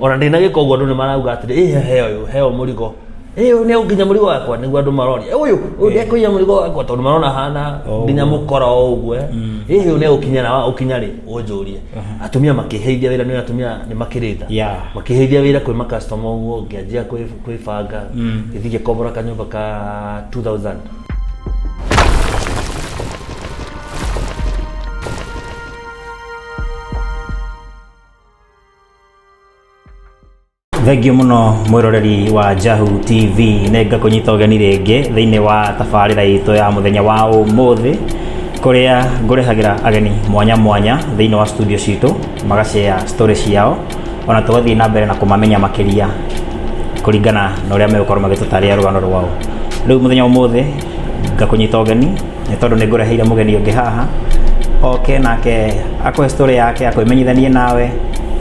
ona ndina gikogo ndu ni marauga atiri heo murigo ne ukinya murigo wakwa niguo andu maroni uyu ndekunya murigo wakwa tondu marona hana nginya mukora o ugwe ne ukinya na ukinya ri unjurie atumia makiheithia wira ni atumia ni makirita makiheithia wira kwi ma customer uguo ngianjia kwibanga githige kobora kanyumba ka 2000. Thengio muno mwiroreri wa Jahu TV nenga kunyita ugeni ringi thiini wa tabarira itu ya muthenya wa umuthi kuria ngurehagira ageni mwanya mwanya thiini wa studio citu magashare stories ciao ona tugathii na mbere na kumamenya makiria kuringana na uria megukorwo magitutaria rugano rwao. Riu muthenya umuthi ngakunyita ugeni ni tondu ni ngureheire mugeni ungi haha oke nake akwe story yake akwimenyithanie nawe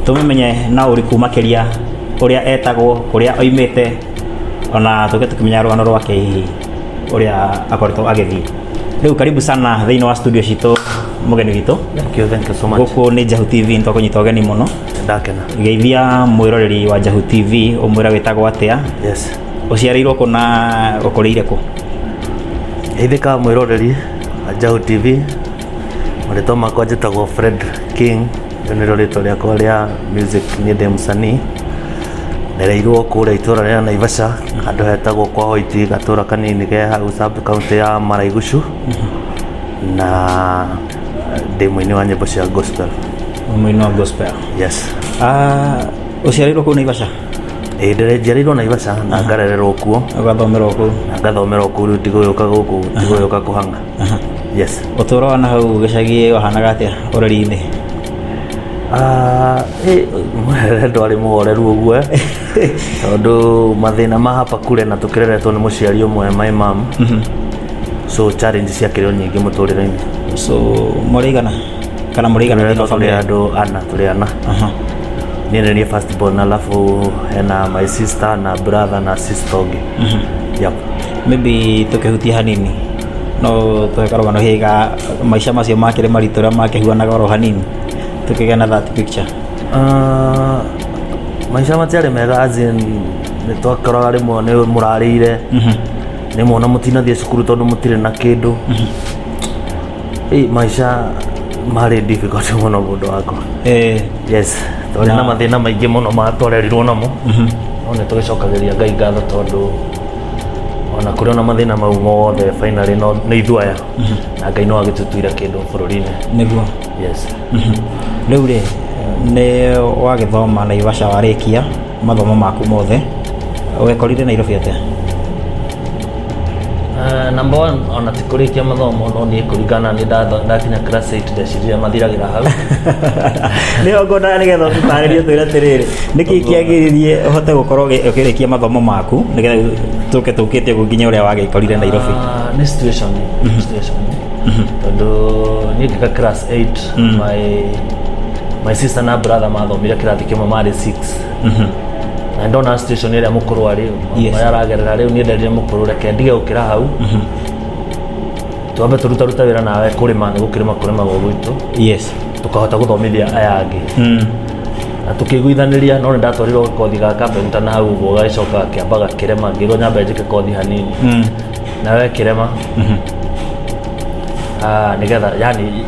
tumenye na uriku makiria uria etagwo kuria oimite ona tukimenya rugano rwake hihi uria akoretwo agithii. Riu karibu sana thiini wa studio citu mugeni witu. Thank you so much. Guku ni Jahu TV nto kunyita ugeni muno ndakena geithia mwiroreri wa Jahu TV umwira witagwo atia. Yes, uciarirwo kuna ukuriire ku ithika mwiroreri wa Jahu TV marito makwa njitagwo Fred King ni rorito riakwa ria music ni de musanii nereirwo kuria itura ria Naivasha andu hetagwo kwa Hoiti gatura kanini ge hau sub county ya Maraigushu na demo-ini wa nyimbo cia gospel. Mwino wa gospel. Yes. Uciarirwo ku Naivasha? Njiarirwo Naivasha na ngarererwo kuo. Ugathomerwo ku? Ngathomerwo ku riu ndiguyuka guku ndiguyuka kuhanga. Yes. Uturo wa nahau gicagi wahanaga atia ureri-ini? Ndwari muhoreru uguo tondu mathina ma hapa kure na tukireretwo ni muciari umwe my mom so challenge ciakire nyingi muturire-ini. So murigana kana murigana na family andu ana ni ni first born alafu na my sister na brother na sister ongi. Yep. Maybe tukihutia hanini no tukarogana higa maisha macio makire maritura makihuanaga ro hanini tukigana that picture. Maisha matiare mega azin ni twakoroga rimwe ni murarire ni mona mutinathie cukuru tondu mutire na kindu maisha mari difficult muno mundu wako. Yes, tori na mathina maingi muno matwarerirwo namo no ni tugicokagiria Ngai ngatho tondu ona kuri ona mathina mau mothe finally no ni ithuaya na Ngai no agitutuira kindu bururi-ini niguo. Yes. Riu ri ni wagithoma Naivasha warikia mathomo maku mothe wekorire Nairobi atia? Number one ona tikurikia mathomo no ni kuringana ni ndakinya class 8 ndeciria mathiragira hau ni ogona ni getho tutaririe twira tiriri niki kiagiririe uhote gukorwo ukirikia mathomo maku ni getha tukite gukinya uria wagikorire Nairobi. Ni situation tondu ni ngika class 8 my sister na brother mathomire kirathi kimwe mari 6 na ndona situation ira mukuru ari mayaragerera riu ni nderire mukuru reke ndige ukira hau twambe turuta wira nawe kurima ni gukirima kurima go gwitu. Yes, tukahota guthomithia aya angi na tukiguithaniria no ndatwarirwo kothi ga carpenter na hau go gacoka kiambaga kirema ngiro nyamba njike kothi hanini nawe kirema nigetha yani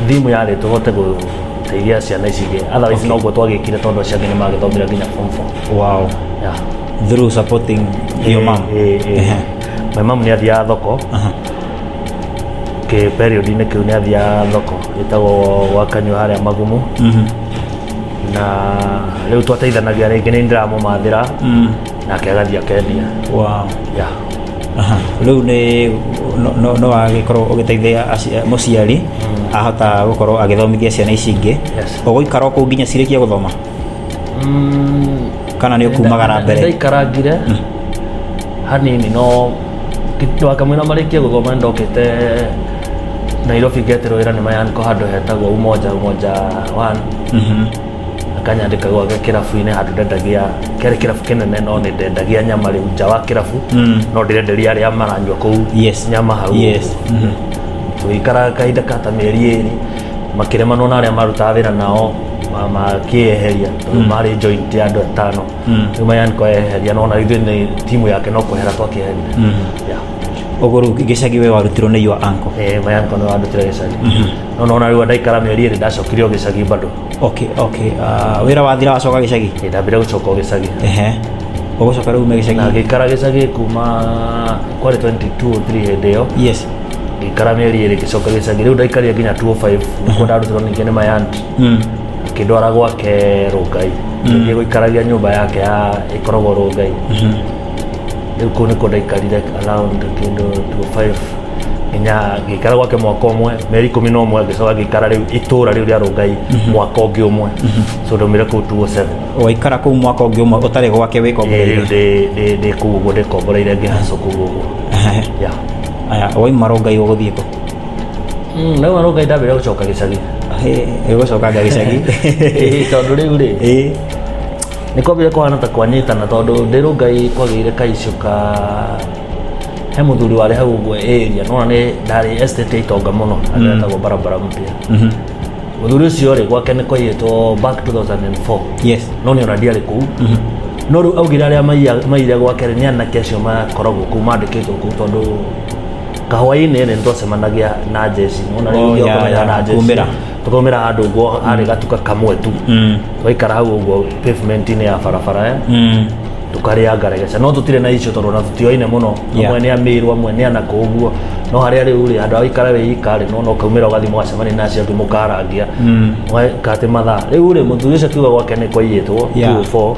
thimu yari tuhote guteithia ciana ici ingi otherwise no go twagikire tondu ciana ni magithomira nginya form 4. Wow. Yeah. Through supporting your mom. My mom ni athia thoko ke period-ini kiu ni athia thoko itagwo wakanywa haria Magumu na riu twateithanagia ringi ni ndiramumathira nake agathia kendia. Wow. Yeah. Riu ni no wagikorwo ugiteithia muciari ahota gukorwo agithomithia ciana ici ingi uguikara ku nginya cirikia guthoma kana ni ukumagara mbere? Ndaikarangire hanini no kitu akamwina marikia guthoma ndokite Nairobi ngeterwo wira ni mayaniko handu hetagwo umoja 1 akanyandika gwake kirabu-ini handu ndendagia kere kirabu kinene no ni ndendagia nyama riu nja wa kirabu no ndirenderia aria maranyua kuu nyama hau. tuikara kahinda ka ta mieri iri makiremanwo na aria marutaga wira nao makieheria mari joint ya andũ 5 Mayan kweheria no na ithuĩ timu yake no kwehera twakieheria Ogoro gĩcagi we warutirwo nĩ your uncle Mayan kono warutire gĩcagi no na rĩu ndaikara mĩeri ĩrĩ ndacokire gĩcagi bado okay wĩra wathira wacoka gĩcagi ndambire gũcoka gĩcagi ũgũcoka rĩu gĩcagi na gĩikara gĩcagi kuma kwarĩ 22 3 hĩndĩ ĩyo yes gĩikara mĩeri ĩrĩ gĩcoka gĩcagi rĩu ndaikaria nginya 205 nĩkuo ndarutirwo ningĩ nĩ Mayan akĩndwara gwake Rongai nĩ gũikaragia nyũmba yake ĩkoragwo Rongai rĩu kũu nĩkuo ndaikarire around kĩndũ 205 nginya gĩikara gwake mwaka ũmwe mĩeri 11 ngĩcoka gĩikara rĩu itũũra rĩu rĩa Rongai mwaka ũngĩ ũmwe so ndaumire kũu 207 waikara kũu mwaka ũngĩ ũmwe ũtarĩ gwake wĩkomboreire ndĩ kũu ũguo ndĩkomboreire ngĩhaco kũu ũguo aya wauma Rongai ũgũthiĩ kũ nauma Rongai ndambire gũcoka gĩcagi ũgũcoka gĩcagi tondũ rĩu rĩ nĩ kwambire kũhana ta kwanyitana tondũ ndĩ Rongai kwagĩire kaicũ he mũthuri warĩ hau ũguo area nona nĩ ndarĩ estate itonga mũno agĩetagwo barabara mpya mũthuri ũcio rĩ gwake nĩ kwaiyĩtwo back 2004 yes no nĩ ona ndiarĩ kũu no rĩu augire arĩa maire gwake nĩ anake acio makoragwo kũu mandĩkĩtwo kũu tondũ kahwaĩ-inĩ nĩ twacemanagia na jeshi nona rĩu na jeshi tukaumĩra handũ ũguo harĩ gatuka kamwe tu twaikara hau ũguo pavement-inĩ ya barabara tukarĩa ngaregeca no tũtirĩ na icio tondũ na tũtioine mũno amwe nĩ amirũ amwe nĩ anaka ũguo no harĩa rĩu rĩ andũ agĩikara wĩ ikarĩ no ukaumĩra ũgathiĩ mũgacemania na acio angĩ mũkarangia mũgakatĩ mathaa rĩu rĩ mũthuri ũcio akiuga gwake nĩ kwaiyĩtwo 204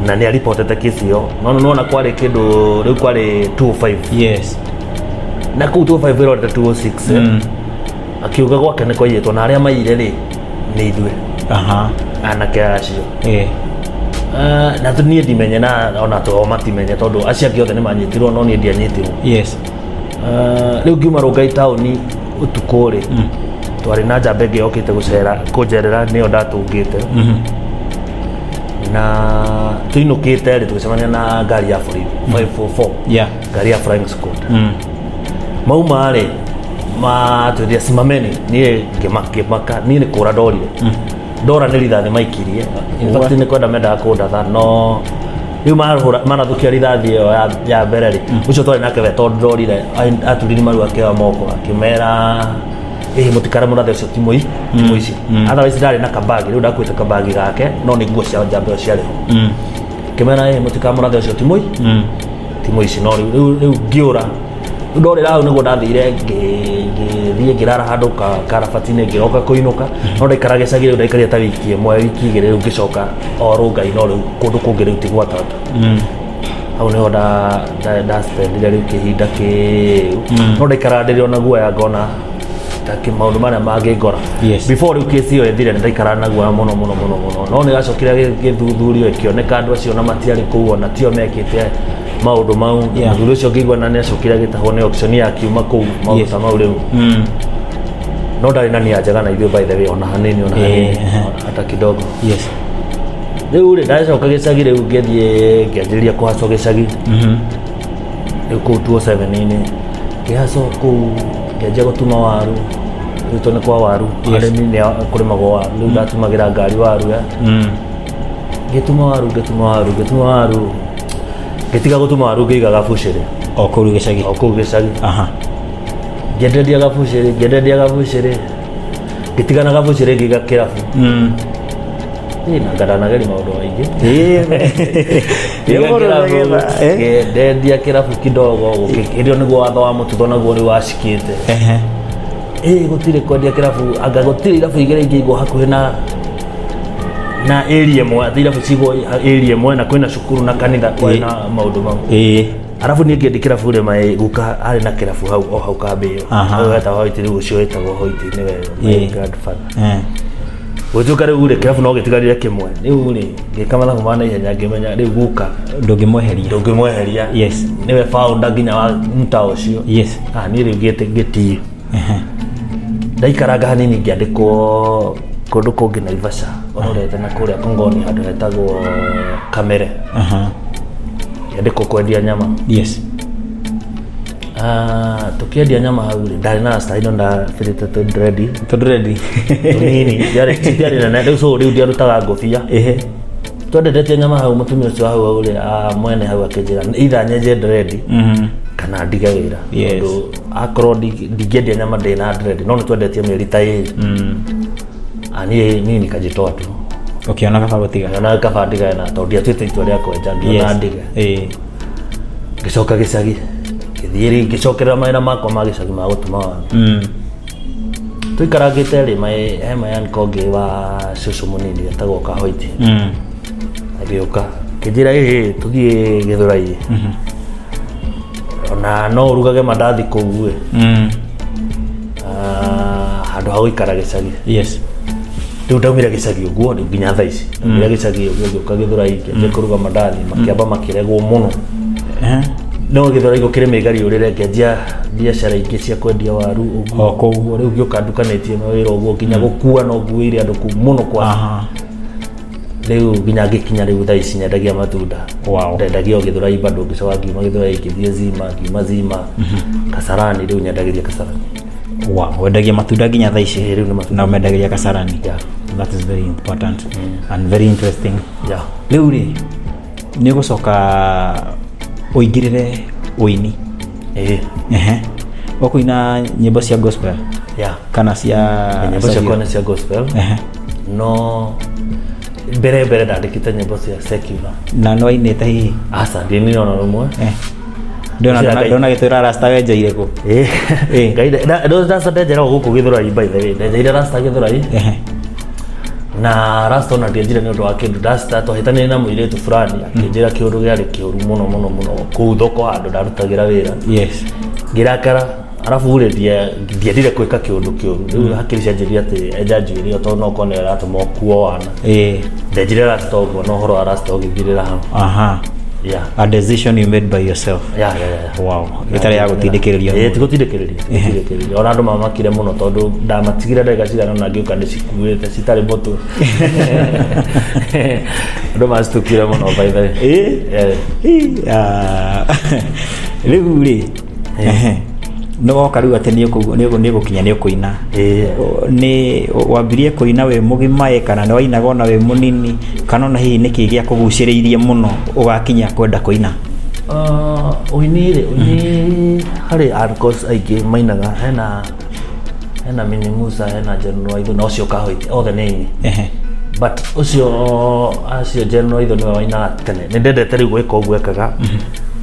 na nĩ aripotete kesi ĩyo no nona kwarĩ kĩndũ rĩu kwarĩ 205 yes na kũu 205 ĩrorete 206 akiuga gwake nĩ kwaiyĩtwo na arĩa maire rĩ nĩ ithuĩ anake acio na niĩ ndimenye na ona tũo matimenye tondũ acio angĩ othe nĩ manyitirwo no niĩ ndianyitirwo yes rĩu ngiuma Rongai taũni ũtukũ rĩ twarĩ na njamba ĩngĩ yokĩte kũnjerera nĩyo ndatũngĩte na tũinũkĩte rĩ tũgĩcemania na ngari ya borithi 544 ngari ya flying squad mauma rĩ matwĩria simameni niĩ ngĩmaka niĩ nĩ kũra ndorire ndora nĩ rithathi maikirie in fact nĩ kwenda mendaga kũndatha no rĩu manathũkia rithathi ĩyo ya mbere rĩ ũcio twarĩ nake we tondũ ndorire aturire maru akĩoya moko akĩmera mũtikare mũrathe ũcio ti mũici otherwise ndarĩ na kabagi rĩu ndakuĩte kabagi gake no nĩ nguo cia njamba ĩyo ciarĩho akĩmera mũtikare mũrathe ũcio ti mũici no rĩu ngĩũra ndorĩra hau nĩguo ndathire ngĩthiĩ ngĩrara handũ karabati-inĩ ngĩroka kũinũka no ndaikara gĩcagi rĩu ndaikaria ta wiki ĩmwe wiki igĩrĩ rĩu ngĩcoka o Rongai no rĩu kũndũ kũngĩ rĩu ti gwatata hau nĩho ndaspendire rĩu kĩhinda kĩu no ndaikara ndĩrĩ ona guoya ngona ta maũndũ marĩa mangĩngora before rĩu kesi ĩyo ĩthire nĩ ndaikara na guoya mũno no nĩ gacokire gĩthuthurio ĩkĩoneka andũ acio na matiarĩ kũu ona tio mekĩte maũndũ mau mũthuri ũcio ngĩigua na nĩ acokire agĩtahwo nĩ option ya kiuma kũu maũndũ ta mau rĩu no ndarĩ na nia njega na ithuĩ by the way ona hanini hata kidogo rĩu rĩ ndacoka gĩcagi rĩu ngĩthiĩ ngĩanjĩrĩria kũhacwo gĩcagi rĩu kũu 207-inĩ ngĩhacwo kũu ngĩanjia gũtuma waru rĩu nĩ kwa waru arĩmi nĩ kũrĩmagwo waru rĩu ndatumagĩra ngari waru ngĩtuma waru ngĩtiga gũtuma waru ngĩiga gabucĩrĩ o kũu gĩcagi ngĩenderia gabucĩrĩ ngĩtigana gabucĩrĩ ngĩiga kĩrabu na ngandanageri maũndũ maingĩ ngendia kĩrabu kidogo gũkĩrĩo nĩguo watho wa mũtutho naguo rĩ wacikĩte gũtirĩ kwendia kĩrabu anga gũtirĩ irabu igĩrĩ ingĩigwo hakuhĩ na area ĩmwe atĩ irabu cigwo area ĩmwe na kwĩna cukuru na kanitha kwĩna maũndũ mau arabu niĩ ngĩendi kĩrabu rĩ guka arĩ na kĩrabu hau o hau kambĩ ĩyo wetagwo Hoiti rĩu ũcio wĩtagwo Hoiti nĩwe grandfather gũtuĩka rĩu rĩ kĩrabu no gĩtigarire kĩmwe rĩu rĩ ngĩka mathabu ma naihenya ngĩmenya rĩu guka ndũngĩmweheria nĩwe founder nginya wa mta ũcio niĩ rĩu ngĩtiĩ ndaikaranga hanini ngĩandĩkwo kũndũ kũngĩ Naivasha ororete na kũrĩa Kongoni handũ hetagwo Kamere ngĩandĩkwo kwendia nyama tukiendia nyama hau ndari na rasta ino ndafirite to dread tunini yari na ndio so riu ndiarutaga ngofia twendete nyama hau mutumia ucio hau uri mwene hau akijira itha nyenje dread kana ndiga wira tondu akorwo ndingiendia nyama ndina dread no nitwendetie mieri ta iri ani nini kajitoa tu ukiona kaba gutiga na kaba ndiga na tondu atuite itua ria kwenja ngiona ndiga gicoka gicagi githiri gicokerera maira makwa ma gicagi ma gutuma tuikaragite ri mai yan konge wa cucu munini etagwo Kahoiti agioka kijira tuthie Githurai ona no urugage mandathi kuu handu ha guikara gicagi riu ndaumire gicagi uguo nginya thaa ici ndaumire gicagi uguo ngioka Githurai ngiambia kuruga mandathi makiamba makiregwo muno no Githurai gukire migari urire ngianjia biashara ingi cia kwendia waru uguo riu ngioka ndukanetie mawira uguo nginya gukua no nguire andu ku muno kwa riu nginya ngikinya riu thaa ici nyendagia matunda ndendagia Githurai bado ngicoka ngiuma Githurai ngithie zima Kasarani riu nyendagiria Kasarani wendagia matunda nginya thaa ici riu na mendagiria Kasarani that is very important and very interesting riu ri ni gucoka uingirire uini wakuina nyimbo cia gospel kana cia nyimbo cia kona cia gospel no mbere ndandikite nyimbo cia secular na no ainite hihi asa ndini no rumwe ndona gitwira rasta wenjeire ku ngaida ndo rasta ndenjera guku Githurai by the way ndenjeire rasta Githurai na rasta na ndenjire ni undu wa kindu rasta twahitania na muiretu fulani akinjira kiuru giari kiuru muno ku thoko handu ndarutagira wira ngirakara arafu ure ndiendire kwika kiundu kiuru riu hakiri cenjeria ati enja njuiri to no kone ratuma kuo wana ndenjire rasta uguo no horo rasta ugithirira hau a decision you made by yourself wow itari ya gutindikiriria tigutindikiriria ona andu mamakire muno tondu ndamatigira ndega cigana na ngiuka ndicikuirite citari motu andu mastukire muno by the riu ri no woka riu ati ni gukinya ni kuina ni wambirie kuina we mugima kana ni wainaga ona we munini kana na hihi niki gia kuguciriirie muno ugakinya kwenda kuina uini hari arcos aige mainaga hena Mini Musa hena General Waithu na ucio Kahoiti othe ni but ucio General Waithu ni wainaga tene ni ndendete riu gwika uguo ekaga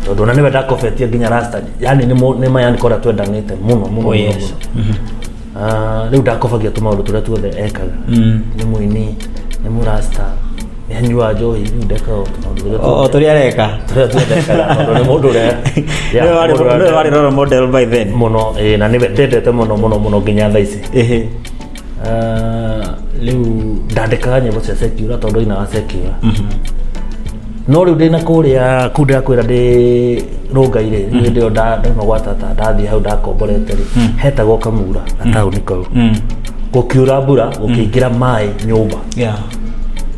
tondu na niwe ndakofetie nginya rasta yani ni mayani kora twendanite muno riu ndakofagia tumaundu turia tuothe ekaga ni muini ni murasta ni nyua njohi riu ndekaga tumaundu turia areka ni mundu ria ni wari role model by then muno na niwe ndendete muno nginya thaa ici riu ndandikaga nyimbo cia secular tondu ina secular no riu ndina kuria kundira kwira ndi rungaire ndio ndagwatata ndathie hau ndakomborete ri hetagwo Kamura na tauni kau gukiura mbura gukiingira mai nyumba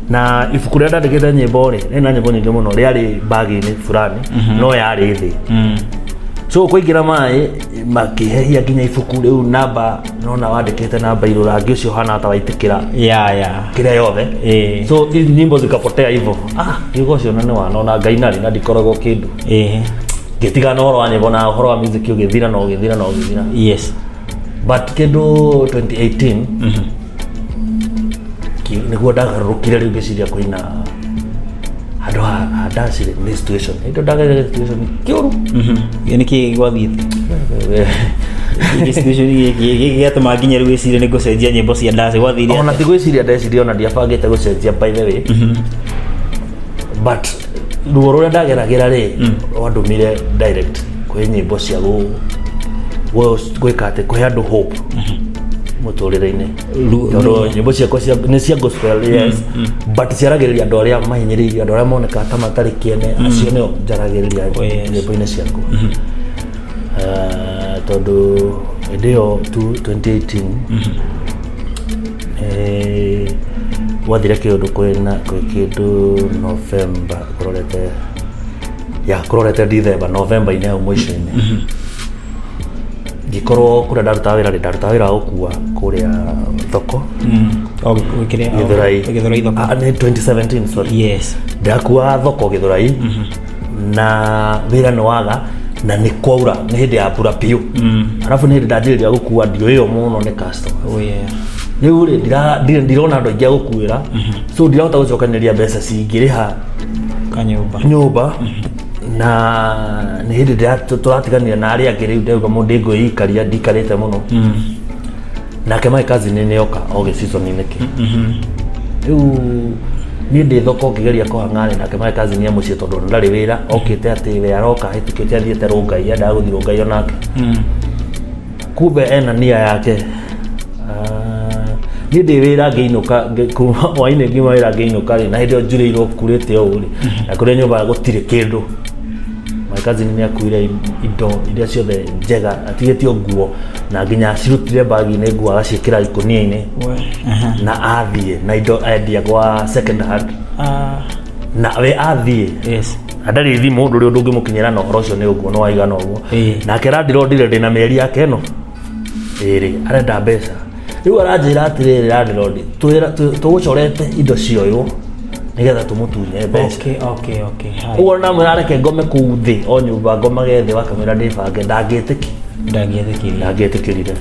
na ibuku ria ndandikite nyimbo ri nina nyimbo nyingi muno riari bagi-ini fulani no yari thi so kuingira mai makihehia nginya ibuku riu namba nona wandikite namba iru rangi ucio hana ta waitikira kiria yothe so nyimbo zikapotea hivyo yugo ucio nani wana ngainari na ndikoragwo kindu gitigana horo wa nyimbo na horo wa music ugithira no ugithira but kindu 2018 niguo ndagarukire riu ngiciria kuina handu hadacire ni situation ito ndagere situation kiuru niki gwathite situation gĩatũma nginya rĩu gwĩciria nĩ ngũcenjia nyĩmbo cia ndaci gwathiria ona ti gwĩciria ndeciria ona ndiabangĩte gũcenjia by the way but ruo rũrĩa ndageragĩra rĩ rwandũmire direct kwĩ nyĩmbo cia gwĩka atĩ kũhe andũ hope mũtũrĩre-inĩ tondũ nyĩmbo ciakwa nĩ cia gospel yes but ciaragĩrĩria andũ arĩa mahinyĩrĩirio andũ arĩa monekaga ta matarĩ kĩene acio nĩo njaragĩrĩria nyĩmbo-inĩ ciakwa tondu ndio 2018 wathire kiundu kwina kindu November kurorete December November ine au mwisho-ini gikorwo kuria ndaruta wira gukua kuria thoko Githurai thoko 2017 sorry yes ndakua thoko Githurai na wira no waga na ni kwaura ni hindi ya mbura piu arafu ni hindi ndanjiriria gukua ndio iyo muno ni customer oh yeah riu ri ndirona andu aingi gukuira so ndirahota gucokaniria mbeca cingiriha nyumba na ni hindi turatigania na aria angĩ riu ndauga mundu ngũikaria ndikarite muno nake my cousin ni oka oge season ni neki riu ni ndi thoko ngigeria kuhang'ana nake my cousin ya mucie tondu ndari wira okite ati we aroka hitukite athiete rungai enda guthii rungai onake kumbe ena nia yake ni ndi wira ngeinuka waine ngima wira ngeinuka na hindi njurĩirwo kurite ũũ na kuria nyumba gutire kindu my cousin ni akuire indo iria ciothe njega atigetio nguo na nginya cirutire bagi ni nguo agaciĩkĩra ikonia-inĩ na athie na indo endia kwa second hand na we athie yes andari thimu ũndũ ũrĩa ndũngĩmũkinyĩra na ũhoro ũcio nĩ ũguo no waigana ũguo nake randirondire ndĩna mĩeri yake ĩno ĩrĩ arenda mbeca rĩu aranjĩra atĩrĩrĩ randirondi tũgũcorete indo cioywo nigetha tumutunye mbeca okay uguo namwĩra reke ngome kũu thĩ o nyũmba ngomage thĩ wakamwĩra ndĩbange ndangĩtĩkĩrire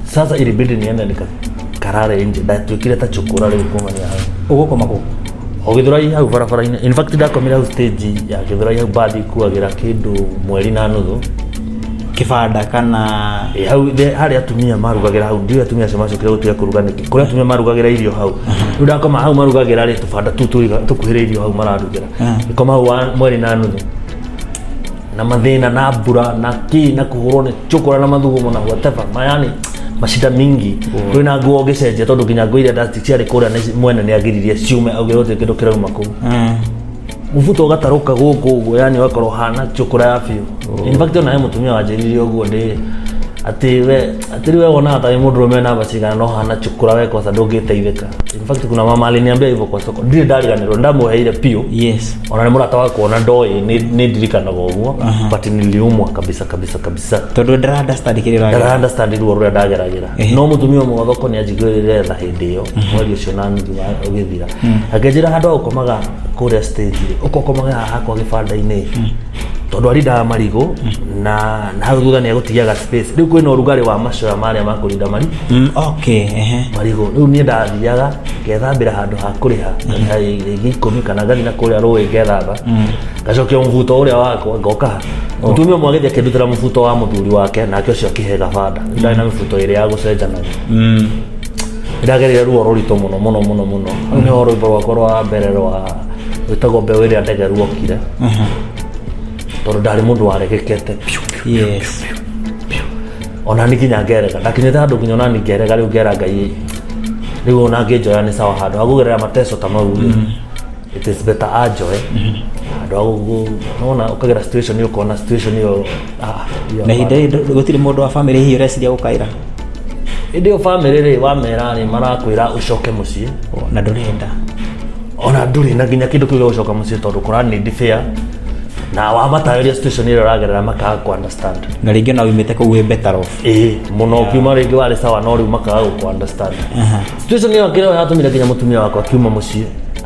sasa ilibidi niende nikakarare nje ndatuĩkire ta chukura rĩu kumania hau ũgũkoma kũ o Githurai hau barabara-inĩ in fact ndakomire hau stage ya Githurai hau bathi kuagĩra kĩndũ mweri na nuthu kibanda kana hau harĩa atumia marugagĩra hau ndio atumia acio macokire gũtiga kũruga nĩkĩ kũrĩa atumia marugagĩra irio hau rĩu ndakoma hau marugagĩra rĩ tũbanda tũkuhĩrĩirio irio hau mararugĩra ngĩkoma hau mweri na nuthu na mathĩna na mbura na na kũhũrwo nĩ chukura na mathugumo na whatever mayani mashida mingi kwĩna nguo ngĩcenjia tondũ nginya nguo iria ciarĩ kũrĩa mwene nĩ agiririe ciume augire gũtirĩ kĩndũ kĩrauma kũu mufuto gataruka guku yani wakorwo hana chukura ya biũ in fact ona mutumia wanjĩrire ũguo ndĩ ati we wona ta mundu rume na bacigana no hana chukura we kwa sababu ndũngĩteithĩka in fact kuna mama aliniambia hivyo kwa soko ndirĩ ndariganĩrwo ndamuheire piũ yes ona nĩ mũrata wa kuona ndoĩ nĩ ndirikanaga ũguo but niliumwa kabisa tondũ ndara understand ruo rũrĩa ndageragĩra no mutumia ũmwe thoko nĩ anjiguĩrĩire tha hĩndĩ ĩyo mweri ũcio na nuthu ũgĩthira akĩnjĩra handũ ũkomaga kũrĩa stage ũkomaga haha kwa gĩbanda-inĩ tondu arindaga marigũ na hau thutha nĩ egũtigaga space rĩu kwĩna ũrugarĩ wa macoya marĩa ma kũrinda marigũ rĩu niĩ ndathiaga ngethambĩra handũ ha kũrĩha rĩngĩ 10 kana ngathi na kũrĩa rũĩ ngethamba ngacokia mũbuto ũrĩa wakwa ngoka mũtumia ũmwe agĩthiĩ akĩndutĩra mũbuto wa mũthuri wake nake ũcio akĩhe gabanda ndarĩ na mĩbuto ĩrĩ ya gũcenjanagia ndagerire ruo rũritũ mũno hau nĩho rwĩmbo rwakwa rwa mbere rwĩtagwo mbeũ ĩrĩa ndege ruokire tondũ ndarĩ mũndũ waregekete yes ona nĩ nginya ngerega ndakinyĩte handũ nginya ona ngerega rĩu ngera Ngai rĩu ona ngĩnjoya nĩ sawa handũ ha kũgerera mateso ta mau it is better anjoe handũ ha nona ũkagera situation ĩyo ũkona situation ĩyo na hĩndĩ gũtirĩ mũndũ wa family hiyo reciria gũkaĩra hĩndĩ ĩyo family rĩ wamera nĩ marakwĩra ũcoke mũciĩ na ndũrenda ona ndũrĩ na nginya kĩndũ kĩu gũcoka mũciĩ tondũ kũra need fair na wamataĩria situation ĩrĩa ũragerera makaga ku understand na rĩngĩ na wimĩte kũu wĩ better off mũno kiuma rĩngĩ warĩ sawa no rĩu makaga ku understand situation ĩyo kĩrĩa yatũmire nginya mũtumia wakwa akiuma mũciĩ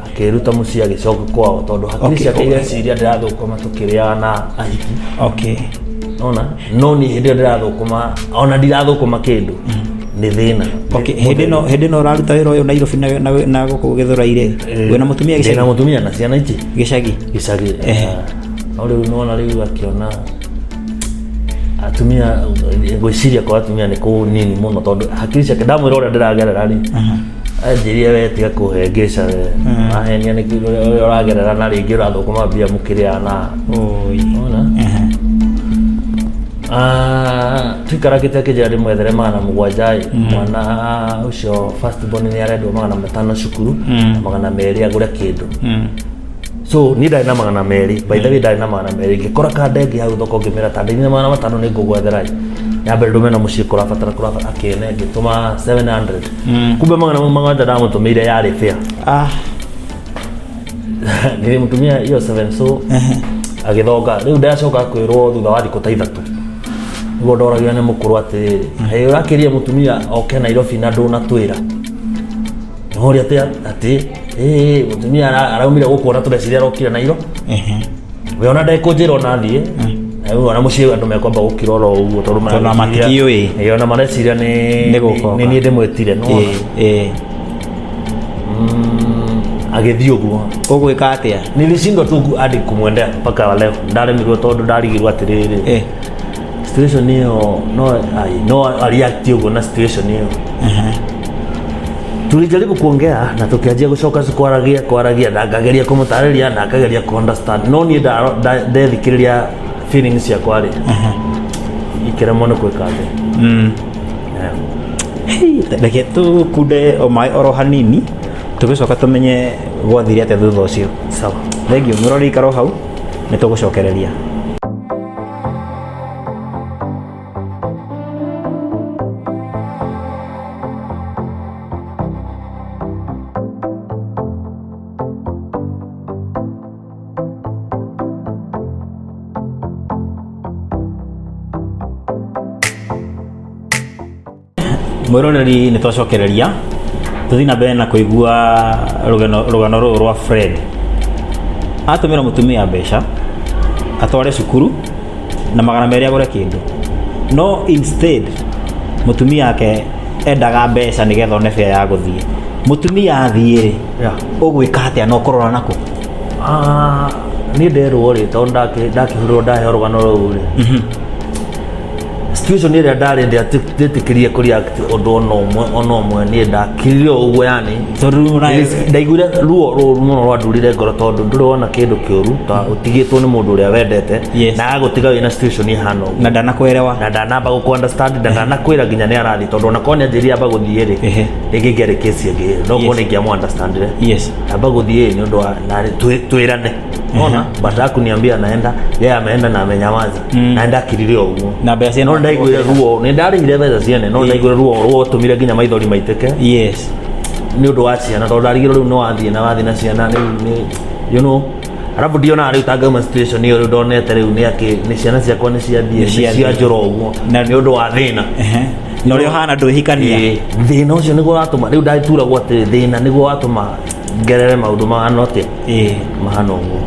akĩruta mũciĩ agĩcoka kwao tondũ hakiri ciake ireciria ndĩrathũkũma tũkĩrĩaga na ahiki ona no niĩ hĩndĩ ĩyo ndĩrathũkũma ona ndirathũkũma kĩndũ nĩ thĩna hĩndĩ ĩno ũraruta wĩra ũyũ Nairobi na gũkũ Gĩthũrai-rĩ wĩna mũtumia gĩcagi na mũtumia na ciana ingĩ gĩcagi no rĩu nona rĩu akĩona atumia gwĩciria kwa atumia nĩ kũnini mũno tondũ hakiri ciake ndamwĩra ũrĩa ndĩragerera-rĩ anjĩrire we tiga kũhĩngĩca we ahenia nĩ ũrĩa ũragerera na rĩngĩ ũrathũkũma mbia mũkĩrĩaga na ona tũikarakĩte akĩnjĩra ndĩmwethere 700 mwana ũcio first born nĩ arendwo 500 cukuru 200 agũre kĩndũ so niĩ ndarĩ na 200 by the way ndarĩ na 200 ngĩkora kandenge hau thoko ngĩmĩra ta ndĩna 500 nĩ ngũgwethera nyambe ndũme na mũciĩ kũrabatara akĩne ngĩtũma 700 kumbe 700 ndamũtũmĩire yarĩ fair nĩ mũtumia iyo 7 so agĩthonga rĩu ndacoka kwĩrwo thutha wa thikũ ta 3 Nigo ndoragia nĩ mũkũrũ atĩrĩrĩ hei ũrakĩria mũtumia oke Nairobi na ndũnatwĩra Hori ati mutumia araumire gukuona tureciria rokira Nairo we ona ndekũnjĩra ona thie ona muciĩ andũ mekwamba gũkirora ũguo tondũ matikĩũĩ ona mareciria nĩ niĩ ndĩmwĩtire no agĩthiĩ ũguo ũgwĩka atĩa nilishindwa tu hadi kumwendea mpaka leo ndaremirwo tondũ ndarigirwo atĩrĩrĩ situation hiyo no react ũguo na situation hiyo tulijaribu kuongea na tukianjia gucoka kwaragia na ngageria kumutariria na akageria ku understand no ni ndethikiriria feelings ya kwari ikiremo no kwikaze reke tu kude o mai oro hanini tugicoka tumenye gwathire ate thutha ucio sawa thengio murori ikaro hau ni tugucokereria mwiroreri ni twacokereria tuthi na mbere na kuigua rugano rũrũ rwa Fred atumira mutumia mbeca atware cukuru na magana merĩ agũre kĩndũ no instead mutumia yake endaga mbeca nĩgetha one fare ya gũthiĩ mutumia athiĩ ũgwĩka atĩa no korora nako ni nderwo rĩ tondũ ndakĩhũrwo ndahe rũgano rũu rĩ situation ĩrĩa ndarĩ ndĩetĩkĩrie kũreact ũndũ ona ũmwe niĩ ndakiririo ũguo yani ndaiguire ruo mũno rwandurire ngoro tondũ ndũrĩ wona kĩndũ kĩũru ta ũtigĩtwo nĩ mũndũ ũrĩa wendete na agũtiga wĩna situation ihana ũguo na ndanakwĩrewa na ndanamba gũkũunderstand na ndanakwĩra nginya nĩ arathi tondũ ona korwo nĩanjĩrire amba gũthiĩ rĩ ĩngĩngĩarĩ case ĩngĩ no kuona ingĩamũunderstand amba gũthiĩ nĩ ũndũ wa twĩrane ona baada kuniambia naenda yeye ameenda na amenyamaza naenda kiririo ũguo na mbeca no ndaiguire ruo nĩ ndarĩhire mbeca ciene no ndaiguire ruo tumire nginya maithori maitĩke nĩ ũndũ wa ciana tondũ ndarigire rĩu no wathiĩ na ciana nĩ you know arabu ndiona rĩu tangauma situation iyo rĩu ndonete rĩu nĩ ciana ciakwa nĩ ciathiĩ cia njũra ũguo nĩ ũndũ wa thĩna no rĩo hana ndwĩhikania thĩna ũcio nĩguo watũma rĩu ndaturagwo atĩ thĩna nĩguo watũma ngerere maũndũ mahana atĩa mahana ũguo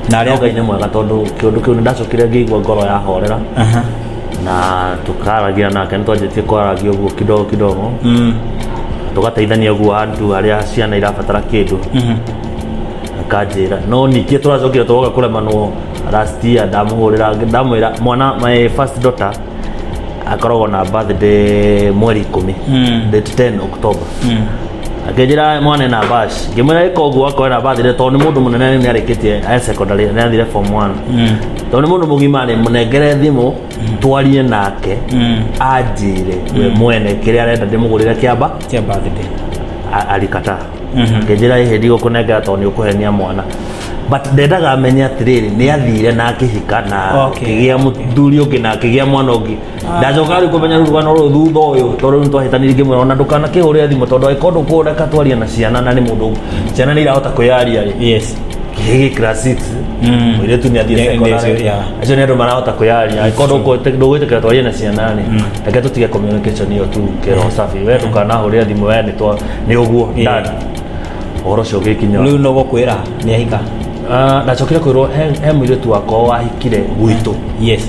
na rĩo Ngai nĩ mwega tondũ kĩũndũ kĩu nĩ ndacokire ngĩigua ngoro yahorera na tukaragia nake nĩtwanjĩtie kwaragia ũguo kidogo tugateithania ũguo andũ arĩa ciana irabatara kĩndũ akanjĩra no ningĩ tũracokire tũgoka kũremanwo last year ndamwĩra mwana my first daughter akoragwo na birthday mweri 10 date 10 October akĩnjĩra mwana na bash ngĩmwĩra ĩka ũguo akorwo na birthday tondũ nĩ mũndũ mũnene nĩ arĩkĩtie secondary nĩ athire form 1 tondũ nĩ mũndũ mũgima nĩ mũnengere thimũ twarie nake anjĩre we mwene kĩrĩa arenda ndĩmũgũrĩre kĩamba birthday alikata ngĩnjĩra ĩhĩ ndigũkũnengera tondũ nĩ ũkũhenia mwana but ndendaga amenye atĩrĩrĩ nĩ athire na akĩhika na akĩgĩa mũthuri ũngĩ na akĩgĩa mwana ũngĩ ndacoka rĩu kũmenya rũgano rũrũ thutha ũyũ tondũ nĩ twahĩtanire ngĩmwĩra ona ndũkanakĩhũrĩre thimũ tondũ angĩkorwo ndũkũreka twaria na ciana na nĩ mũndũ ciana nĩ irahota kwĩyaria gĩgĩ class 6 mũirĩtu nĩ athiĩ secondary acio nĩ andũ marahota kwĩyaria angĩkorwo ndũgwĩtĩkĩra twarie na ciana nĩ reke tũtige communication iyo tu kĩro safi we ndũkanahũrĩre thimũ we nĩ ũguo ndani ũhoro ũcio ũgĩkinya rĩu no gũkwĩra nĩ ahika ndacokire kwĩrwo he mũirĩtu wakwa wahikire gwitũ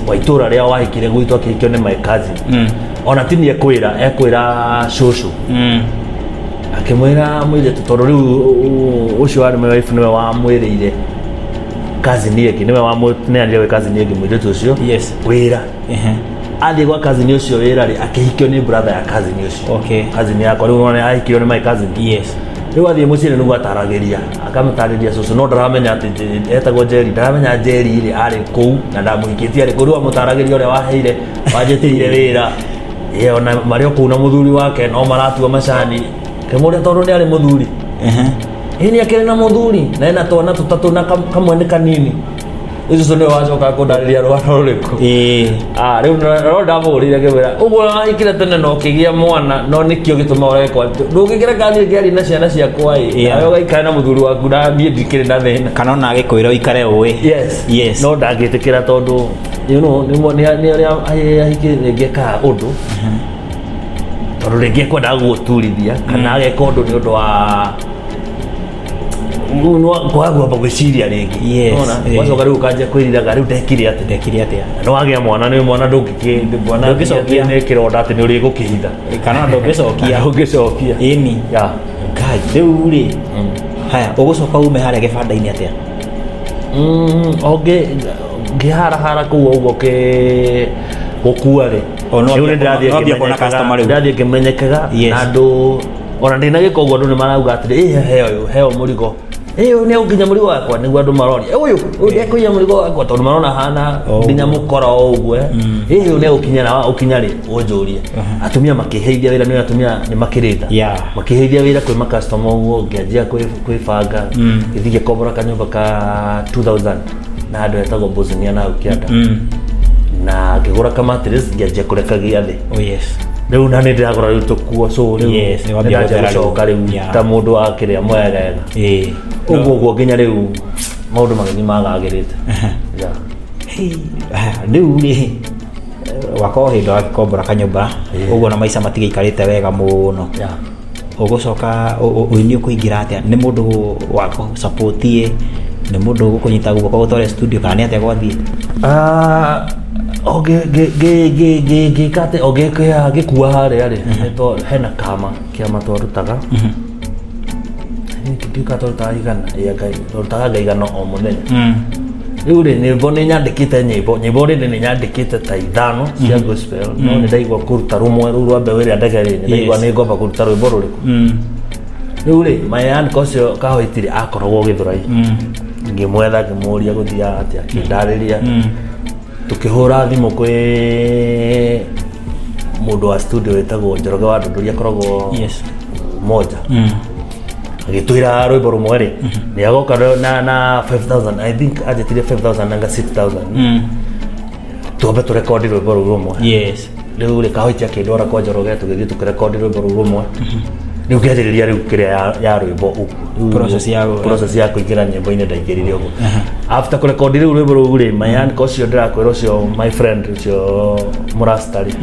wa itũra rĩa wahikire gwitũ akĩhikio nĩ my cousin ona ti niĩ ekwĩra cũcũ akĩmwĩra mũirĩtu tondũ rĩu ũcio warĩ my wife nĩwe wamwĩrĩire cousin ĩngĩ nĩwe wamũneanire gwĩ cousin ĩngĩ mũirĩtu ũcio wĩra athiĩ gwa cousin ũcio wĩra rĩ akĩhikio nĩ brother ya cousin ũcio cousin yakwa rĩu ahikio nĩ my cousin rĩu athiĩ mũciĩ nĩguo ataragĩria akamũtarĩria cũcũ no ndaramenya atĩ etagwo Njeri ndaramenya Njeri rĩ arĩ kũu na ndamũhikĩtie arĩ kũu rĩu amũtaragĩria ũrĩa waheire wanjĩtĩire wĩra ona marĩ o kũu na mũthuri wake no maratua macani kĩmũrĩa tondũ nĩ arĩ mũthuri nĩ akĩrĩ na mũthuri na ena twana tũtatũ na kamwe nĩ kanini ucio nĩ wacoka kũndarĩria rwaro rũrĩkũ rĩu no ndamũgũrĩire ngĩmwĩra ũguo ikire tene no kĩgĩa mwana no nĩkĩo gĩtũma ũrekwa ndũngĩkĩra ngari ngĩaria na ciana ciakwa nawe ũgaikara na mũthuri waku na niĩ ndikĩrĩ na thĩna kana ona agĩkwĩra ũikare ũĩ yes no ndangĩtĩkĩra tondũ nĩ arĩa ahingĩkaga ũndũ tondũ rĩngĩ ekwendaga gũgũturithia kana ageka ũndũ nĩ ũndũ wa kwaga kwamba gwĩciria rĩngĩ wacoka rĩu ũkanjia kwĩriraga rĩu ndekire atĩa no wagĩa mwana nĩ mwana ndũngĩcokia nĩ kĩronda atĩ nĩ ũrĩgũkĩhitha kana ndũngĩcokia ĩni ngai rĩu rĩ haya ũgũcoka ume harĩa gĩbanda-inĩ atĩa ngĩharahara kũu ũguo gũkua rĩ ndĩrathiĩ ngĩmenyekaga na andũ ona ndĩna gĩko ũguo andũ nĩ marauga atĩrĩ heo mũrigo ũyũ nĩ ũkinya mũrigo wakwa nĩguo andũ maroria ũyũ ndekũiya mũrigo wakwa tondũ marona hana nginya mũkora o ũguo ũyũ nĩ ũkinya rĩ ũnjũrie atumia makĩheithia wĩra nĩ atumia nĩ makĩrĩta makĩheithia wĩra kwĩ makastoma ũguo ngĩanjia kwĩbanga gĩthiĩ gĩkombora kanyũmba ka 2000 na andũ etagwo Bosnia na Ukianda na ngĩgũra kamatres ngĩanjia kũreka gĩathĩ rĩu na nĩ ndĩragũra rĩu tũkuo so rĩu nĩndanjia gũcoka rĩu ta mũndũ wakĩrĩa mwegega ũguo nginya rĩu maũndũ mageni magagĩrĩte rĩu rĩ wakorwo hĩndĩ wa gĩkombora kanyũmba ũguo na maica matigĩikarĩte wega mũno ũgũcoka ũini ũkũingĩra atĩa nĩ mũndũ wakũsapotie nĩ mũndũ ũgũkũnyita guoko gũtware studio kana nĩ atĩa gwathiĩ gĩkua harĩa rĩ hena kĩama twarutaga ndiũka twarutaga igana o mũthenya rĩu rĩ nyĩmbo nĩ nyandĩkĩte nyĩmbo rĩrĩ nĩ nyandĩkĩte ta 5 cia gospel no nĩ ndaigua kũruta rũmwe rũu rwa mbeũ ĩrĩa ndegerĩ nĩ ndaigua nĩ ngomba kũruta rwĩmbo rũrĩkũ rĩu rĩ mayanĩka ũcio Kahoitiri akoragwo Gĩthũrai ngĩmwetha ngĩmũria gũthiaga atĩa akĩndarĩria tukihura thimo kwĩ mũndũ wa studio wetagwo Njoroge wa Ndũndũri akoragwo moja agĩtwĩra rwĩmbo rũmwe rĩ nĩ agoka na 5000 I think ajĩtire 5000 nanga 6000 tuombe tũrekondi rwĩmbo rũu rũmwe rĩu rĩ Kahoitiri akĩndwara kwa Njoroge tũgĩthiĩ tũkĩrekondi rwĩmbo rũu rũmwe rĩu ngĩanjĩrĩria rĩu kĩrĩa ya rwĩmbo process ya kũingĩra nyĩmbo-inĩ ndaingĩrire ũguo after kũrekondi rĩu rwĩmbo rũu rĩ mayanĩka ũcio ndĩrakwĩra ũcio my friend ũcio mũrastari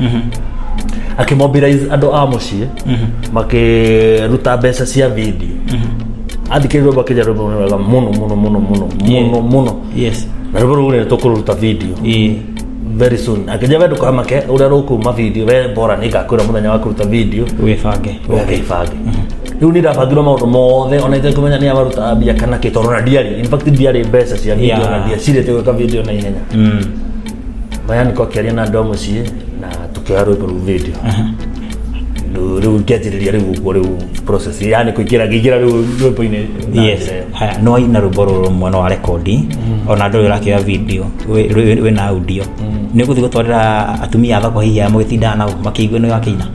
akĩmobilize andũ a mũciĩ makĩruta mbeca cia video athikĩrĩria rwĩmbo akĩnja rwĩmbo nĩ wega mũno na rwĩmbo rũu nĩ tũkũruta video very soon akĩnja we ndũkamake ũrĩa rũkuma video we bora nĩ ngakwĩra mũthenya wa kũruta video wĩbange rĩu nĩ ndabangirwo maũndũ mothe ona itekũmenya nĩ amaruta mbia kana kĩ tondũ na ndiarĩ in fact ndiarĩ mbeca cia video na ndiacirĩte gwĩka video na ihenya mayanĩka akĩaria na andũ a mũciĩ na tũkĩoya rwĩmbo rũu video rĩu ngĩanjĩrĩria rĩu ũguo rĩu process yani kũingĩra rĩu rwĩmbo-inĩ no waina rwĩmbo rũrũ rũmwe no wa rekondi ona ndũrĩ ũrakĩoya video wĩna audio nĩ ũgũthiĩ gũtwarĩra atumia thoko hihi ya mũgĩtindaga nao makĩigua nĩ wakĩina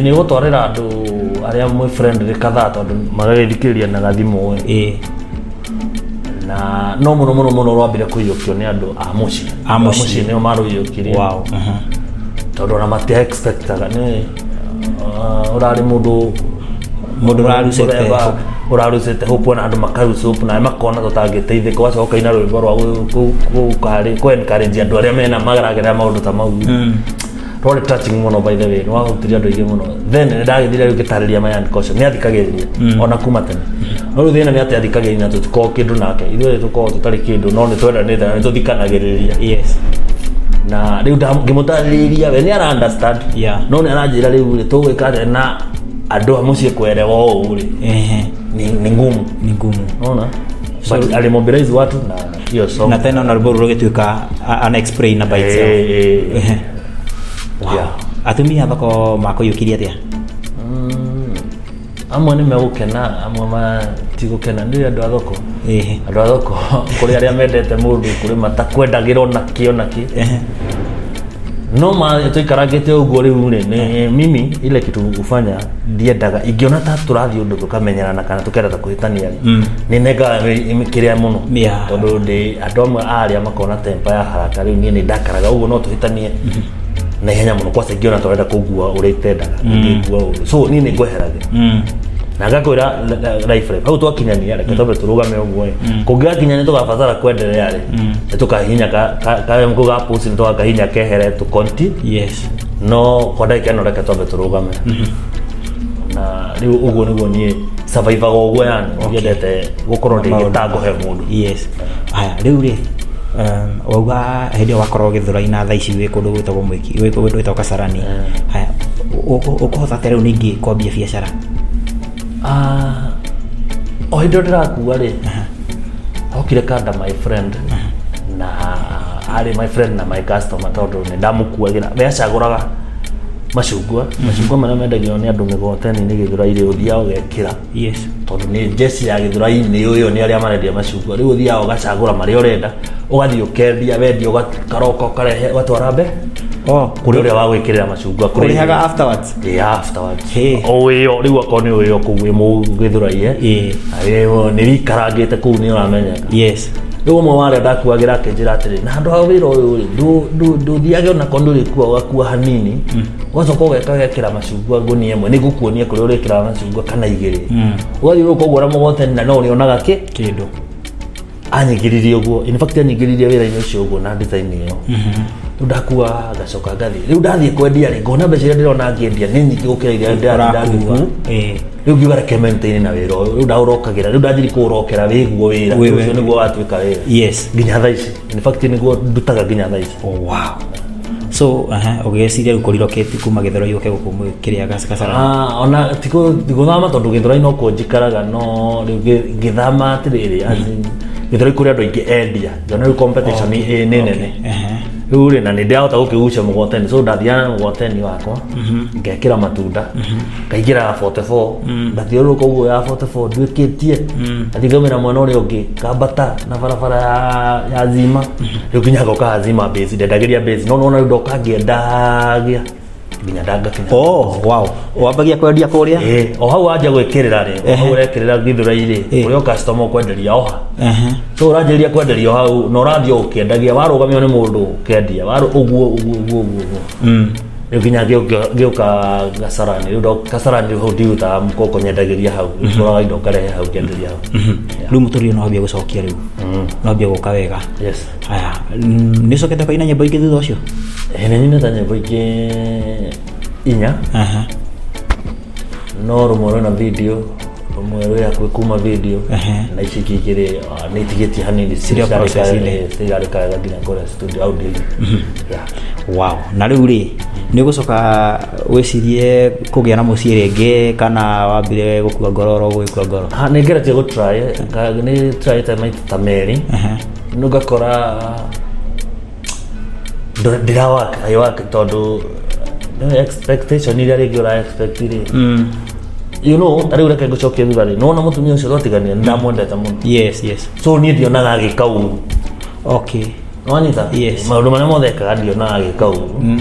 nĩ gũtwarĩra andũ arĩa mwĩ friend rĩ kadhaa tondũ magagĩthikĩrĩria na gathimũ na no mũno rwambire kũiyũkio nĩ andũ a mũciĩ nĩo marũiyũkirie tondũ ona matia expectaga nĩ ũrarĩ mũndũ ũrarucĩte hope na andũ makaruca hope na makona tũtangĩteithĩka wacoka ina rwĩmbo rwa kũ-encourage andũ arĩa mena mageragerera maũndũ ta mau rwarĩ touching mũno by the way nĩ wahutirie andũ aingĩ mũno then nĩ ndagĩthire rĩu ngĩtarĩria mayanĩka ũcio nĩ athikagĩrĩria ona kuma tene no rĩu thĩna nĩ atĩ athikagĩrĩria na tũtikoragwo kĩndũ nake ithuĩ tũkoragwo tũtarĩ kĩndũ no nĩ twendanĩte na nĩ tũthikanagĩrĩria na rĩu ngĩmũtarĩria we nĩ ara understand no nĩ aranjĩra rĩu rĩ tũgwĩka atĩa na andũ a mũciĩ kwerewa ũũ rĩ nĩ ngumu unaona but alimobilize watu na hiyo song na tena na rwĩmbo rũrũ rũgĩtuĩka unexplained by itself atumia thoko makũiyũkirie atĩa amwe nĩ megũkena amwe matigũkena nĩ andũ a thoko andũ a thoko kũrĩ arĩa mendete mũndũ kũrĩ matakwendagĩrwo nakĩ no ma tuikaragite uguo riu ni mimi ile kitu ufanya ndiendaga ingiona ta turathi undu tukamenyana kana tukereta kuhitania ni nega kiria muno tondu ndi andu amwe aria makona tempa ya haraka riu ni ndakaraga uguo no tuhitanie na ihenya muno kwa ingiona turenda kugua uria itendaga ngigua so ni ngweherage na ngakwira life life hau twakinyania reke tobe turugame uguo kungiakinyania tugabatara kwendelea ri tukahinya ka mkuga post ni tukahinya kehere tu konti yes no kwa ndagika no reke tobe turugame na riu uguo niguo ni survivor uguo yani yendete gukorwo ndi gitango he mundu yes aya riu ri wauga hindi wakorwo githura-ina thaa ici wi kundu gwitagwo mwiki wi kundu gwitagwo Kasarani haya ukuhota teriu ningi kwambia biacara o hindo ndirakuwa ri okire kanda my friend na ari my friend na my customer tondu ni ndamukuagira becaguraga macungwa maria mendagio ni andu migoteni ni githura-ini uthia ugekira yes tondu ni jesi ya githura-ini uyo ni aria marendia macungwa riu uthia ugacagura maria urenda ugathii ukendia wendia ugakaroko ukarehe watwara mbe kuri uria wa gwikirira macungwa kuri haga afterwards afterwards oyo riu akoni uyo kuwe mu githura-ini ayo ni wikarangite kuu ni uramenyeka yes riu mwe wale ndakuagira akinjira atiri na andu a wira uyu ndu thiage ona konduri kuwa wakua hanini wacoka ugekira macungwa nguni imwe ni gukuonia kuri urikira macungwa kana igiri ugathi ukogora mugoteni na no urionaga kindu anyigiririe uguo in fact anyigiririe wira-ini ucio uguo na design iyo ndakuwa gacoka ngathi riu ndathie kwendia ri ngona mbeca iria ndirona ngiendia ni nyingi gukira iria ndagikuwa riu ngiuga reke maintain na wira riu ndaurokagira riu ndathiri kuurokera wiguo wira ucio niguo watuika wira yes nginya thaa ici in fact niguo ndutaga nginya thaa ici wow so ugeciria riu kuriroketi kuma githura yuke guku kiria Kasarani ona tiguthama tondu githura no kunjikaraga no riu ngithama atiriri githura kuria andu aingi endia ngona riu competition ni nene riu ri na ni ndihota gukigucia mugoteni so ndathiana mugoteni wakwa ngekira matunda ngaigira 44 ndathiuruka uguo ya 44 ndwikitie athigomera mwana uria ungi kambata na barabara ya Zima riu nginya goka Zima base ndendagiria base no riu ndoka ngiendagia nginya ndagakinya wow wambagia kwendia kuria o hau anja gwikirira ri hau urekirira githura-ini uria customer kwenderia oha so uranjiria kwenderia hau no urathio ukiendagia warugamio ni mundu ukendia waru uguo riu nginya gioka Kasarani riu Kasarani riu ndiuta mukoko nyendagiria hau nguraga indo karehe hau kenderia hau riu muturio no hambia gucokia riu no hambia guka wega yes aya ni cokete kwa ina nyimbo ingi thutha ucio ni nyina nyimbo ingi inya no rumwe na video rumwe ya kuma video na ici kigire ni tigeti hanini serial process ile sigarika nginya ngore studio audio wow na riu ri ni gucoka wicirie kugia na mucii ringi kana wambire gukua ngororo gwikua ngoro ni ngeretie go try ni try ta meri no gakora ndirawaka ayawaka tondu no expectation iria ringi ura expect ri you know tari reke gucokia thutha ri no na mutumia ucio twatigania ndamwendete muno yes so ni ndionaga agikau okay wanyita maundu maria mothe ekaga ndionaga agikau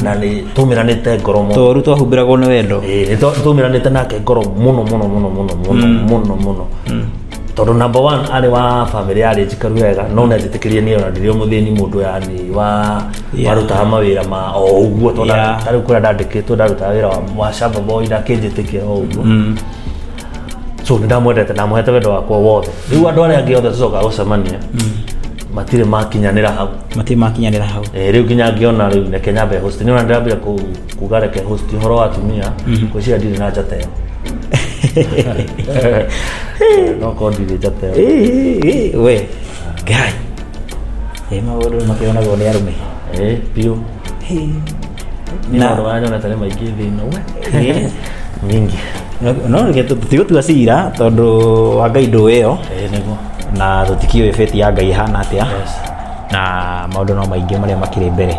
na ni tumiranite ngoro muno toru twahumbiragwo ni wendo ni tumiranite nake ngoro muno tondu number 1 ari wa family ari njikaru wega no na njitikirie ni ona ndirio muthini mundu yani waruta mawira ma o uguo tondu tari kuria ndandikitwo ndaruta wira wa shamba boy na kinjitikia o uguo so ndamwendete na muhete wendo wakwa wothe riu andu aria angi othe tucoka gucemania matire makinyanira hau riu nginya ngiona riu reke nyambe host ni ona ndambira kuga reke host horo wa tumia gwiciria ndiri na njata ĩyo no kondire njata ĩyo we guy maundu makionagwo ni arume piu ni maundu marĩa nyonete nĩ maingĩ thĩinĩ we nyingi no reke tutigotua cira tondu wa Ngai ndũ ĩyo niguo na tutikiwe feti ya Ngai hana atia na maundu no maingi maria makiri mbere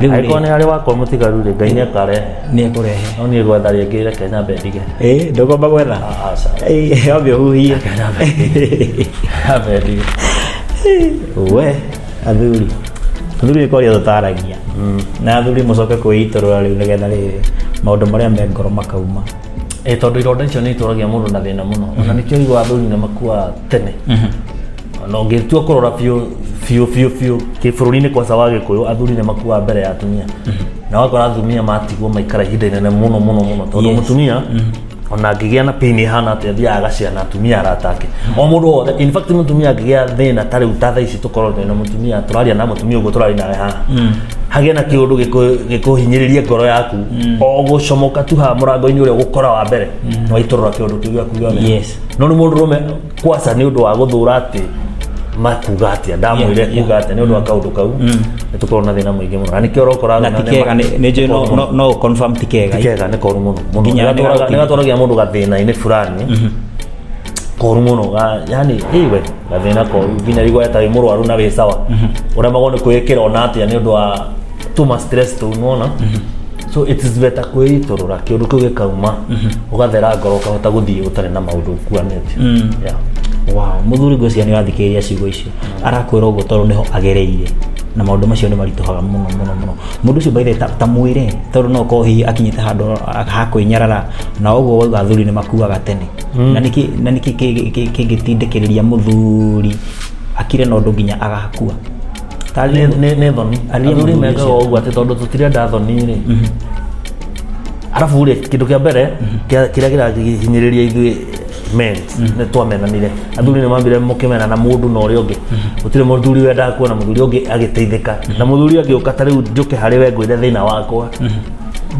riu ni ari wakwa mutigaru ri Ngai ni akarehe no ni gwetharia ngire Kenya bendige ndogomba gwetha obio huhie bendige we athuri Thuri ni kwaria tutaragia na thuri mucoke kwiitorora riu nigetha ri maundu maria me ngoro makauma tondu ironda icio ni ituragia mundu na thina muno ona nikio igwa thuri na makua tene no ngitua kurora fiu kibururi-ini kwa sawage kuyo athuri ni makua mbere ya atumia na wakora atumia matigwo maikara ihinda inene muno tondu mutumia ona ngigia na pain hana ati athia agaciana atumia aratake o mundu wothe in fact mutumia ngigia thina tari utatha ici tukorwo na mutumia turaria na mutumia ugo turari nawe haha hagia na kiundu gikuhinyiriria ngoro yaku o gucomoka tu ha murango-ini uria gukora wa mbere no itorora kiundu kiu giaku giothe no ni mundu rume kwasa ni undu wa guthura ati makuga atia ndamwire kuga atia ni undu wa kaundu kau ni tukorwo na thina muingi muno na nikio rokora na tikega ni je no confirm tikega ni koru muno nigatwaragia mundu gathina-ini fulani koru muno yani iwe gathina koru nginya rigwa eta murwaru na wi sawa uria magone kwikira ona atia ni undu wa tuma stress tu nona so it is better kwitorora kiundu kiu gikauma ugathera ngoro ukahota guthii utari na maundu kuanete wow muthuri gocia ni gathikiria ciugo icio arakwira uguo tondu niho agereire na maundu macio ni marituhaga muno mundu ucio baithe ta mwire tondu no kohi akinyite handu ha kwinyarara na uguo wauga athuri ni makuaga tene na niki kingitindikiriria muthuri akire na undu nginya agakua tali ne thoni athuri megaga uguo ati tondu tutirenda thoni ri arafu ri kindu kia mbere kiria kirahinyiriria ithui men ne twamenanire athuri ni mambire mukimena na mundu na uria ungi utire muthuri wenda kuona muthuri ungi agiteithika na muthuri ungi ukata riu njuke hari we ngwire thina wakwa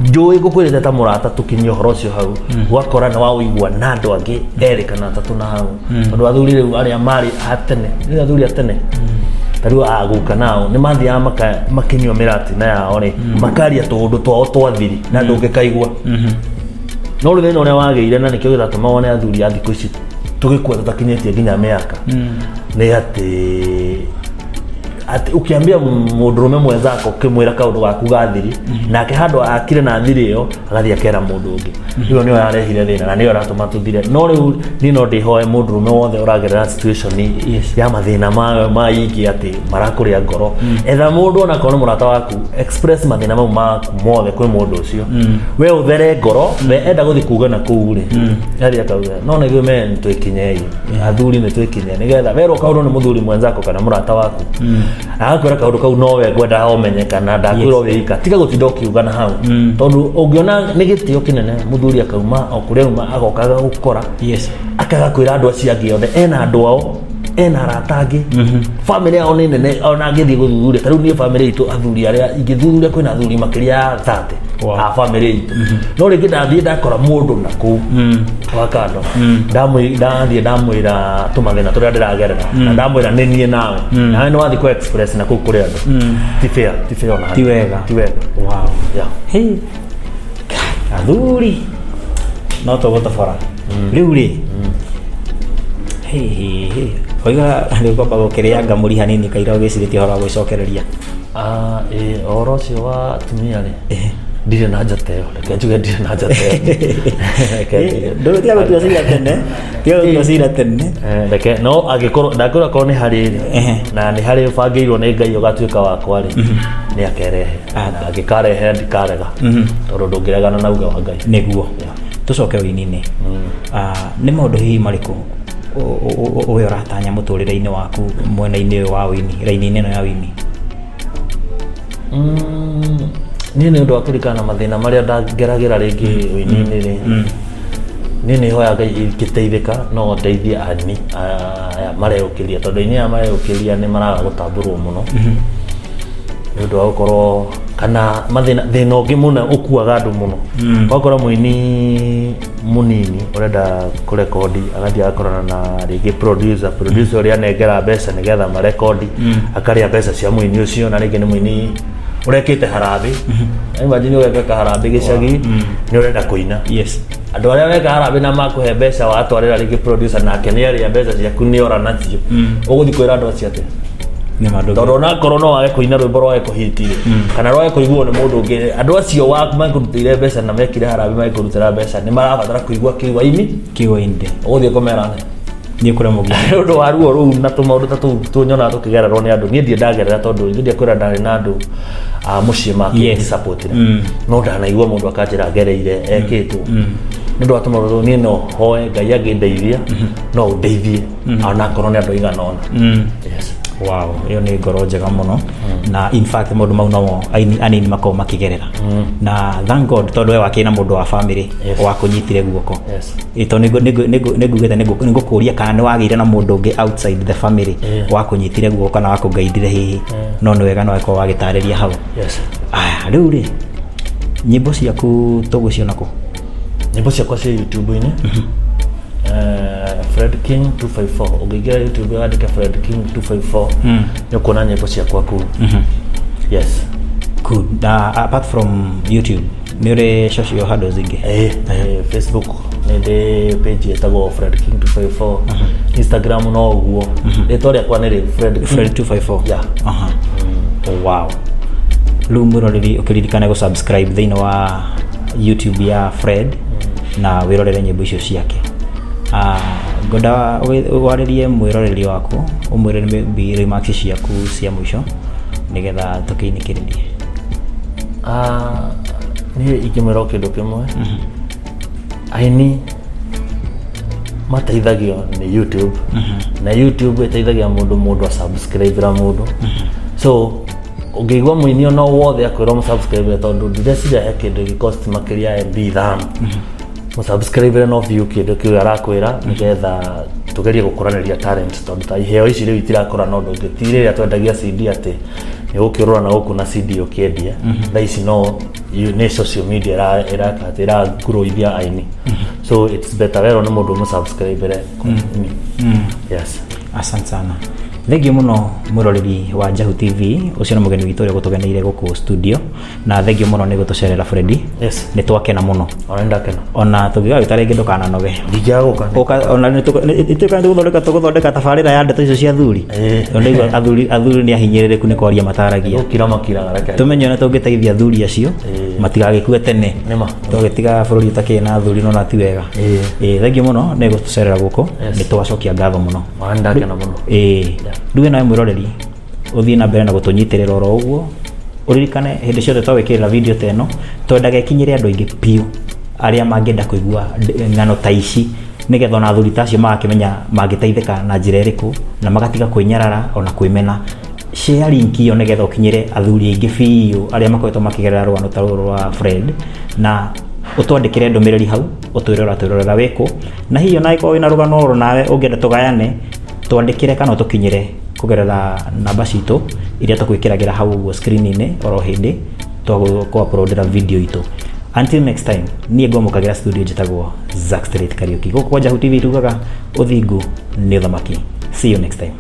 njui gukwirite ta murata tukinyia horo cio hau gwakora na waigua na andu angi eri kana tatu na hau tondu athuri riu aria mari atene ni athuri atene tariu aguka nao ni mathia makinywa mirati na yao ri makaria tundu twao twathiri na ndungikaigua no ri thina uria wageire na nikio giratuma wone athuri a thiku ici tugikua tutakinyitie nginya miaka ni ati ukiambia mundurume mwenzako kimwira kaundu gaku gathiri nake handu akire na thiri iyo agathia kera mundu ungi iyo niyo yarehire thina na niyo ratuma tuthire no riu ni no ndihoe mundurume wothe uragerera situation ya mathina ma ingi ati marakuria ngoro etha mundu ona kono murata waku express mathina mau maku mothe kwi mundu ucio we uthere ngoro we enda guthi kuga na kuu ri yari akauga no niguo men twikinyei athuri ni twikinye nigetha wero kaundu ni muthuri mwenzako kana murata waku akwira kaundu kau no we gwenda homenyeka na ndakwira we ika tiga gutinda ukiuga na hau tondu ungiona ni gitio kinene muthuri akauma o kuria uma agokaga gukora akagakwira andu acio angi othe ena andu ao ena aratangi family yao ni nene ona ngithi guthuthuria tariu ni family itu athuri aria ingithuthuria kwina athuri makiria ya 30 a family itu no ringi ndathie ndakora mundu na ku wakando ndamwira tumathina turia ndiragerera na ndamwira ninie nawe nawe ni wathi ku express na ku kuria andu ti fair ona ti wega wow hey athuri no to gotofora riu ri hey oiga riu kwamba gukirianga muri hanini kaira ugiciritie hora gwicokereria oro cio wa atumia ri ndire na njateo reke njuge ndire na njateo ndu tia gutua cira tene reke no agikorwo ndakora ko ni hari na ni hari bangeirwo ni Ngai ugatuika wakwa ri ni akerehe agikarehe ndikarega tondu ndungiregana na uge wa Ngai niguo tucoke wini-ini ni maundu hihi mariku uwe uratanya muturire-ini waku mwena-ini wa wini raini-ini ino ya wini ni undu wa kurikana mathina maria ndangeragira ringi wini-ini ri ni hoya Ngai ingiteithika no ndeithie ani mareukiria tondu ini ya mareukiria ni maraga gutamburwo muno ni undu wa gukorwo kana mathina thina ungi muno ukuaga andu muno wakora muini munini urenda kurekodi agathia akorana na ringi producer uria negera mbeca nigetha marekodi akaria mbeca cia muini ucio na ringi ni muini urekite harambe imagine ureka harambe gicagi ni urenda kuina andu aria weka harambe na makuhe mbeca watwarira ringi producer nake ni aria mbeca ciaku ni ora nacio uguthi kwira andu acio ati ni madogo tondu na korona wage kuina rwimbo rwage kuhitire kana rwage kuiguo ni mundu ungi andu acio waku makurutire mbeca na mekire harambe makurutira mbeca ni marabatara kuigua kiwa inde uguthi kumera ni kura mugi ndo waruo ru na tumaundu ta tunyona tukigererwo ni andu nie ndie ndagerera tondu ndie kwira ndari na andu a mucie make support no ndanaigua mundu akanjira gereire ekitwo ndu atumaundu nie no hoe ngai agindeithia no ndeithie ana korwo ni andu iganona yes. Wow, iyo ni ngoro njega muno na in fact mundu mau no anini mako makigerera na thank God tondu we wakina mundu wa family wa kunyitire guoko ito nigugete nigukuria kana ni wagire na mundu ungi outside the family wa kunyitire guoko kana wa kugaidire hihi no ni wega no wako wagitariria hau riu ri nyimbo ciaku tuguciona ku nyimbo ciakwa cia YouTube ini Fred King 254 ugigira YouTube andika Fred King 254 ni kuona nyimbo ciakwa ku yes good. Apart from YouTube ni uri social handles ingi Facebook ni de page etagwo Fred King 254 Instagram no guo etoria kwa ni Fred 254 yeah wow lumuro riri ukiririkana go subscribe thina wa YouTube ya Fred na wirorere nyimbo icio ciake ngoda waririe mwiroreri waku umwirere bi remarks ciaku cia mwisho nigetha tukiinikiririe ni ikimero kindu kimwe aini mateithagio ni YouTube na YouTube iteithagia mundu a subscribe ra mundu so ungigwa muinio no wothe akwira mu subscribe tondu ndicira he kindu gikost makiria MB tham mu subscribe no view kindu kiu arakwira nigetha tugerie gukuraniria talent tondu ta iheo ici riu itirakora no ndungitire ya twendagia CD ati ni ukirora na guku na CD ukiendia tha ici no ni social media era grow ithia aini so it's better wero ni mundu mu subscribe yes. Asante sana thengio muno muroreri wa Jahu TV ucio ni mugeni witu uri gutugeneire guku studio na thengio muno ni gutucerera Freddy yes ni twakena muno ona tugiga witarengi ndukana noge ndigaguka ona ni tukana tuguthondeka tabarira ya ndeto icio cia athuri athuri ni ahinyirireku ni kwaria mataragia tumenye na tungiteithia athuri acio matigagikue tene tugitiga bururi utakiri na athuri no nati wega thengio muno ni gutucerera guku ni twacokia ngatho muno ndakena muno Duwe na mwiroreri uthie na mbere na gutunyitirira oro uguo uririkane hindi ciothe twawikirira video teno twendaga ikinyire andu aingi piu aria mangenda kuigua ngano ta ici nigetha na athuri tacio magakimenya mangiteithika na njira iriku na magatiga kwinyarara ona kwimena share link iyo nigetha ukinyire athuri aingi piu aria makoretwo makigerera rwano ta rwa Fred na utwandikire ndumiriri hau utwirora weko na hiyo na iko wina rugano oro nawe ungenda tugayane twandikire kana tukinyire kugerera namba citu iria tukwikiragira hau screen-ini oro hindi twago uploadera video itu. Until next time nie ngomukagira studio jitagwo Zack Street Karaoke guko kwa Jahu TV tugaga uthingu ni thamaki. See you next time.